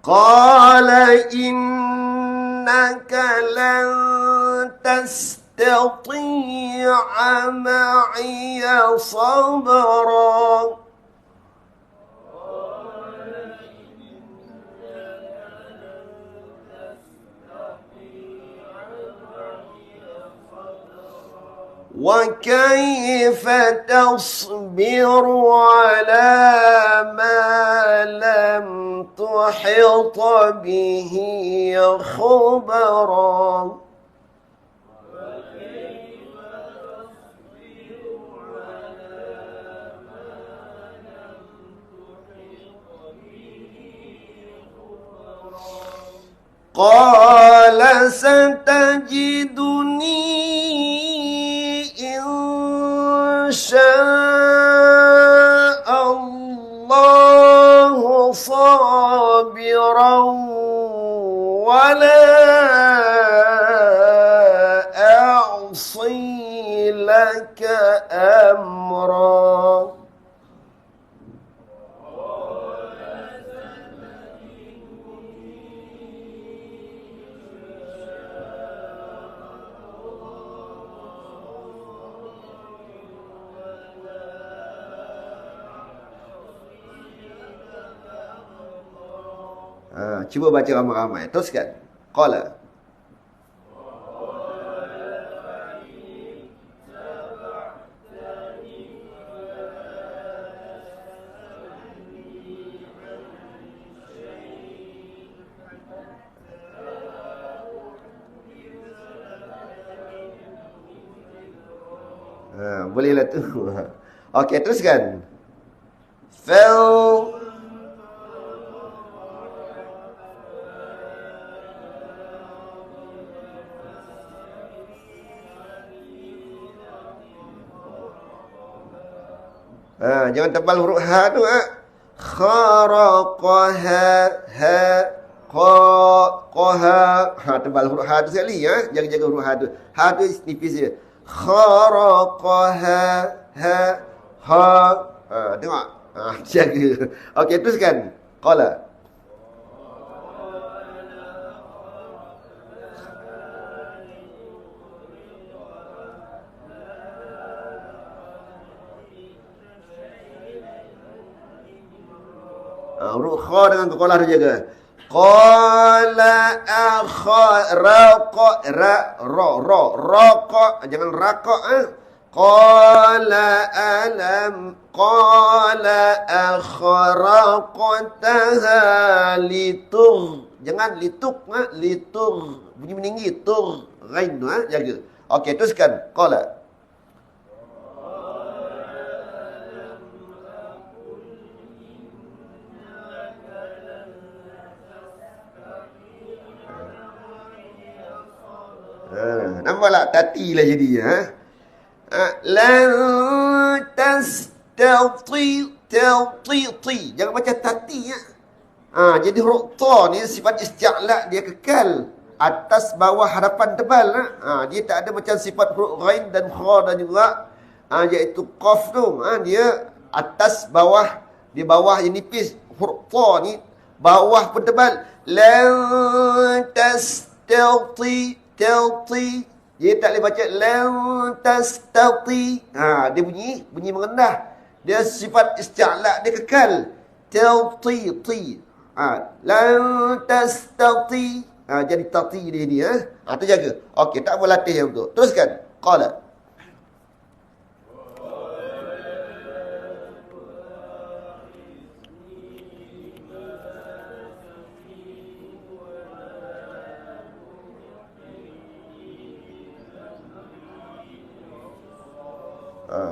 Qala innaka lan tastati'a ma'iya sabra. وكيف تصبر على ما لم تحط به خبرا قال ستجدني إن شاء الله صابرا ولا أعصي لك أمرا. Cuba baca ramai-ramai. Teruskan. Qala. Bolehlah tu. Okey, teruskan. Fal jangan tebal huruf ha tu kharaqaha ha qaha tebal huruf ha tu sekali jaga-jaga huruf ha tu. Ha tu nipis dia. Kharaqaha ha tengok jaga. Okey, teruskan. Qala. Huruf kha dengan qalah tu jaga. Qala akharaqa raqa jangan raqa Qala akharaqtaha jangan litugh bunyi meninggi tugh ghain tu jaga. Okey, teruskan. Qala. Nampaklah tati lah jadi lan tastati jangan baca tati jadi huruf ta ni sifat isti'la dia kekal atas bawah hadapan tebal dia tak ada macam sifat huruf ghain dan kha dan juga iaitu qaf tu dia atas bawah, di bawah yang nipis. Huruf ta ni bawah pun tebal. Lan tastati dia tak boleh baca lan tastati. Dia bunyi merendah. Dia sifat isti'la dia kekal. Tati. Lan tastati. Jadi tati dia ni tu jaga. Okey, tak boleh latih yang betul. Teruskan. Qala.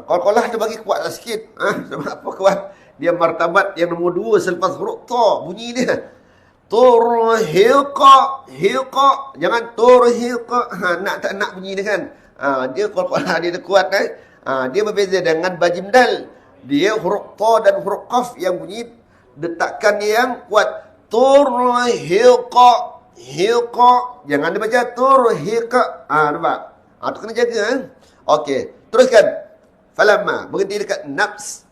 Qalqalah tu bagi kuatlah sikit. Sebab apa kuat? Dia martabat yang nombor 2 selepas huruf ta. Bunyi dia. Turhiqa. Jangan turhiqa. Tak nak bunyi dia kan. Dia qalqalah dia kuat dia berbeza dengan bajim dal. Dia huruf ta dan huruf qaf yang bunyi detakan yang kuat. Turhiqa. Jangan dia baca turhiqa. Nampak? Tu kena jaga. Okey, teruskan. Falamma berhenti dekat nafs.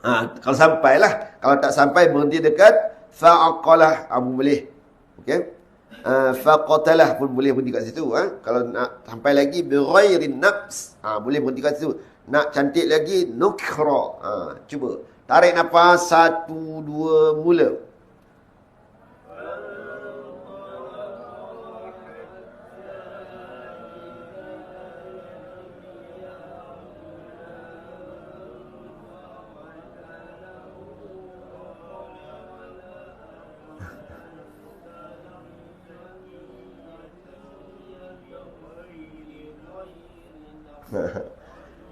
Kalau sampailah. Kalau tak sampai berhenti dekat Fa'aqalah boleh. Okey. Faqatalah pun boleh berhenti kat situ. Kalau nak sampai lagi bighairin nafs, boleh berhenti kat situ. Nak cantik lagi nukhra. Cuba tarik nafas 1 2 mula.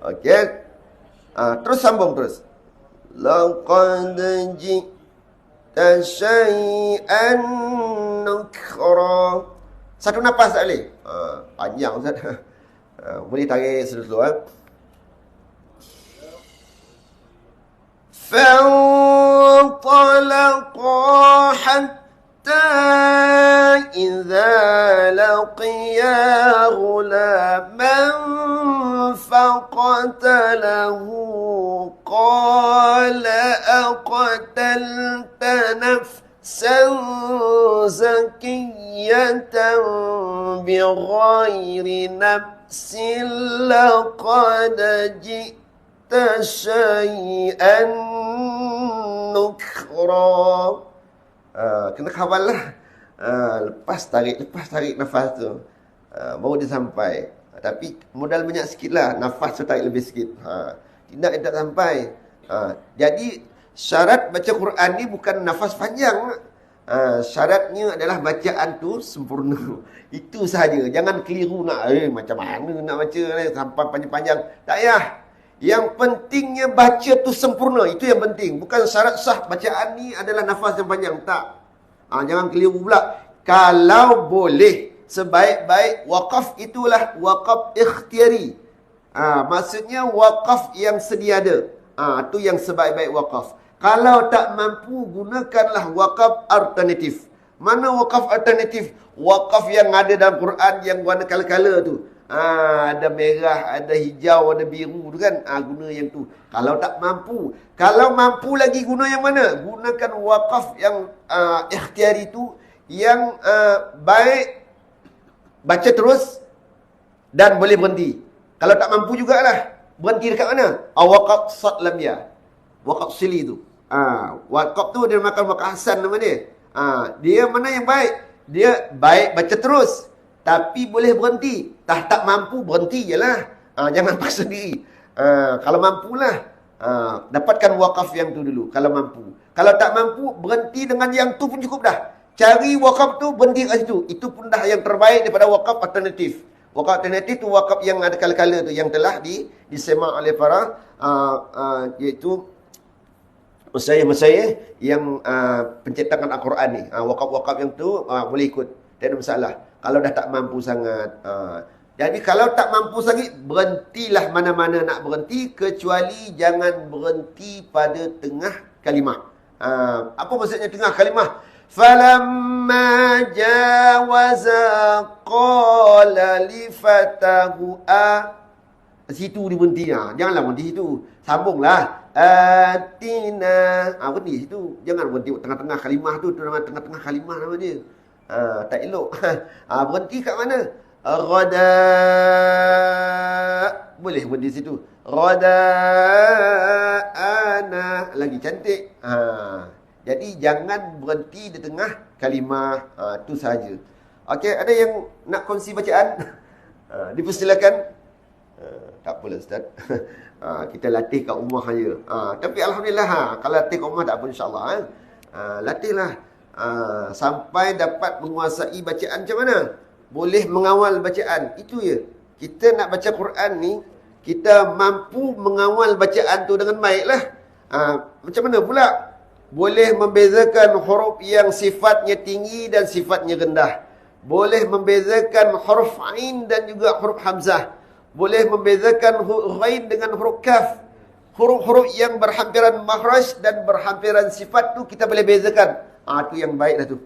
Okey. Terus sambung terus. Laqad ji'ta syai'an nukra. Satu nafas tak boleh. Panjang Ustaz. Boleh tarik slow-slow. فانطلقا حتى إذا لقيا غلاما فقتله قال أقتلت نفسا زكية بغير نفس لقد جئت شيئا نكرا. Kena kawal lah. Lepas tarik nafas tu, baru dia sampai. Tapi modal banyak sikit lah. Nafas tu tarik lebih sikit. Tidak sampai. Jadi syarat baca Quran ni bukan nafas panjang. Syaratnya adalah bacaan tu sempurna. Itu sahaja. Jangan keliru nak macam mana nak baca sampai panjang-panjang. Tak payah. Yang pentingnya baca tu sempurna. Itu yang penting. Bukan syarat sah bacaan ni adalah nafas yang panjang. Tak. Jangan keliru pula. Kalau boleh, sebaik-baik wakaf itulah wakaf ikhtiari. Maksudnya wakaf yang sedia ada. Itu yang sebaik-baik wakaf. Kalau tak mampu, gunakanlah wakaf alternatif. Mana wakaf alternatif? Wakaf yang ada dalam Quran yang warna kala-kala tu. Ada merah, ada hijau, ada biru tu kan. Guna yang tu. Kalau tak mampu. Kalau mampu lagi guna yang mana? Gunakan wakaf yang ikhtiari tu. Yang baik, baca terus dan boleh berhenti. Kalau tak mampu jugalah. Berhenti dekat mana? Wakaf sad lam ya. Wakaf sili tu. Wakaf tu dia makan wakaf hasan nama dia. Dia mana yang baik? Dia baik baca terus. Tapi boleh berhenti. Tak mampu, berhenti je lah. Jangan paksa diri. Kalau mampulah, dapatkan wakaf yang tu dulu. Kalau mampu. Kalau tak mampu, berhenti dengan yang tu pun cukup dah. Cari wakaf tu, berhenti kat situ. Itu pun dah yang terbaik daripada wakaf alternatif. Wakaf alternatif tu wakaf yang ada kala-kala tu. Yang telah disemak oleh para, iaitu masyayikh yang pencetakan Al-Quran ni. Wakaf-wakaf yang tu boleh ikut. Tak ada masalah. Kalau dah tak mampu sangat. Jadi kalau tak mampu sangat, berhentilah mana-mana nak berhenti. Kecuali jangan berhenti pada tengah kalimah. Apa maksudnya tengah kalimah? Falamma jawaza qala li fatahu situ dia berhenti. Janganlah berhenti situ. Sambunglah. Atina. Berhenti situ. Jangan berhenti tengah-tengah kalimah tu. Tengah-tengah kalimah nama dia. Tak elok. Berhenti kat mana? Rada. Boleh berhenti situ. Rada ana. Lagi cantik. Jadi jangan berhenti di tengah kalimah. Itu sahaja. Okey, ada yang nak kongsi bacaan? Dipersilakan. Tak apalah Ustaz. Kita latih kat rumah saja. Tapi Alhamdulillah, kalau latih kat rumah tak apa insyaAllah. Latihlah. Sampai dapat menguasai bacaan macam mana? Boleh mengawal bacaan. Itu je. Kita nak baca Quran ni, kita mampu mengawal bacaan tu dengan baiklah. Macam mana pula? Boleh membezakan huruf yang sifatnya tinggi dan sifatnya rendah. Boleh membezakan huruf ain dan juga huruf hamzah. Boleh membezakan huruf ghain dengan huruf kaf. Huruf-huruf yang berhampiran makhraj dan berhampiran sifat tu kita boleh bezakan. Itu yang baik dah tu.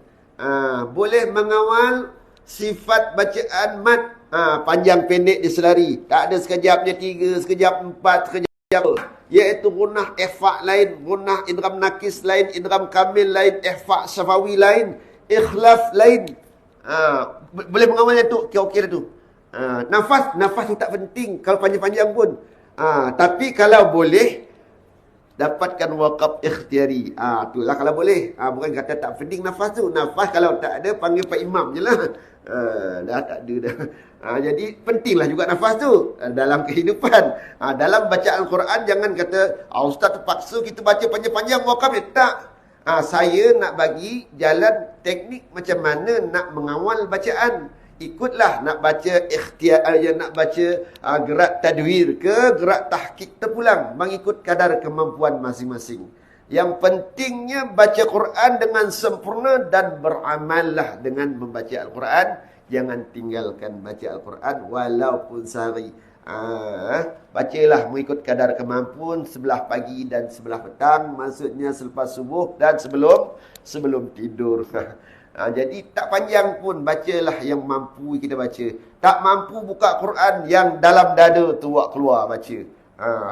Boleh mengawal sifat bacaan mat. Panjang pendek dia selari. Tak ada sekejapnya 3, sekejap 4, sekejap. iaitu gunnah ikhfa lain, gunnah idgham nakis lain, idgham kamil lain, ikhfa syafawi lain, ikhlaf lain. Boleh mengawalnya tu, kira-kira tu. Nafas tu tak penting kalau panjang-panjang pun. Tapi kalau boleh dapatkan wakaf ikhtiari. Itulah kalau boleh. Bukan kata tak penting nafas tu. Nafas kalau tak ada, panggil Pak Imam je lah. Dah tak ada dah. Jadi pentinglah juga nafas tu dalam kehidupan. Dalam baca Al-Quran jangan kata ustaz terpaksa kita baca panjang-panjang wakaf ni. Tak. Saya nak bagi jalan teknik macam mana nak mengawal bacaan. Ikutlah nak baca ikhtiar, nak baca gerak tadwir ke gerak tahqiq terpulang, mengikut kadar kemampuan masing-masing. Yang pentingnya baca Quran dengan sempurna dan beramallah dengan membaca Al-Quran. Jangan tinggalkan baca Al-Quran walaupun sehari. Bacalah mengikut kadar kemampuan, sebelah pagi dan sebelah petang, maksudnya selepas subuh dan sebelum tidur. Jadi tak panjang pun, bacalah yang mampu kita baca. Tak mampu buka Quran, yang dalam dada tu buat keluar baca.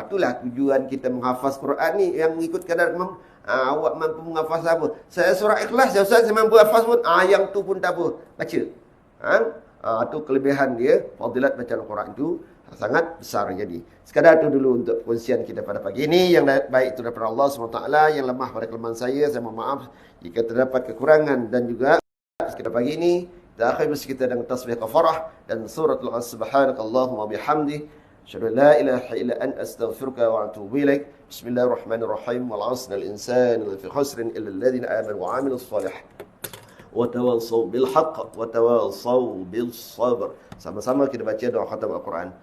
Itulah tujuan kita menghafaz Quran ni, yang mengikut kadar awak mampu menghafaz apa. Saya surah Ikhlas, Ustaz saya mampu hafaz pun, yang tu pun tak apa, baca. Itu kelebihan dia, fadilat bacaan Quran itu sangat besar. Jadi sekadar itu dulu untuk perkongsian kita pada pagi ini. Yang baik itu daripada Allah SWT, yang lemah pada kelemahan saya mohon maaf jika terdapat kekurangan. Dan juga kita pagi ini kita akhir kita dengan tasbih kafarah dan suratul subhanakallahumma bihamdi asyhadu an la ilaha illa anta astaghfiruka wa atubu ilaik. Bismillahirrahmanirrahim. Wal 'asril insani lafi khusrin illa alladhina amanu wa 'amilus shalihat wa tawassaw bil haqq wa tawassaw bis sabr. Sama-sama kita baca doa khatam Al-Quran.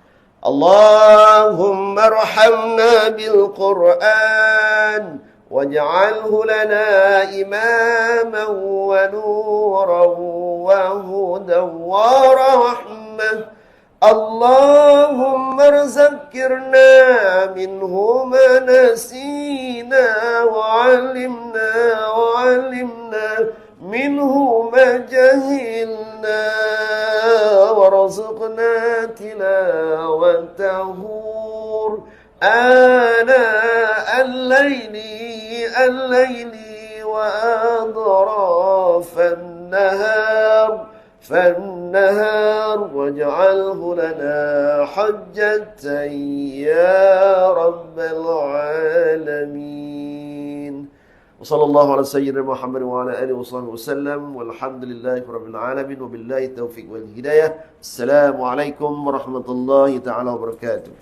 Allahumma arhamna bil Quran waj'alhu lana imaman wa nuran wa hudan wa rahmah. Allahumma arzakkirna minhu ma nasina wa 'allimna minhu ma jahilna warzuqna tilawatahu ana al-layli wa adrafan nahar waj'alhu lana hujjatan ya rabbal alamin. Wassallallahu ala sayyidina Muhammad wa ala alihi wasahbihi wasallam walhamdulillahi rabbil alamin wa billahi taufiq wal hidayah. Assalamualaikum warahmatullahi taala wabarakatuh.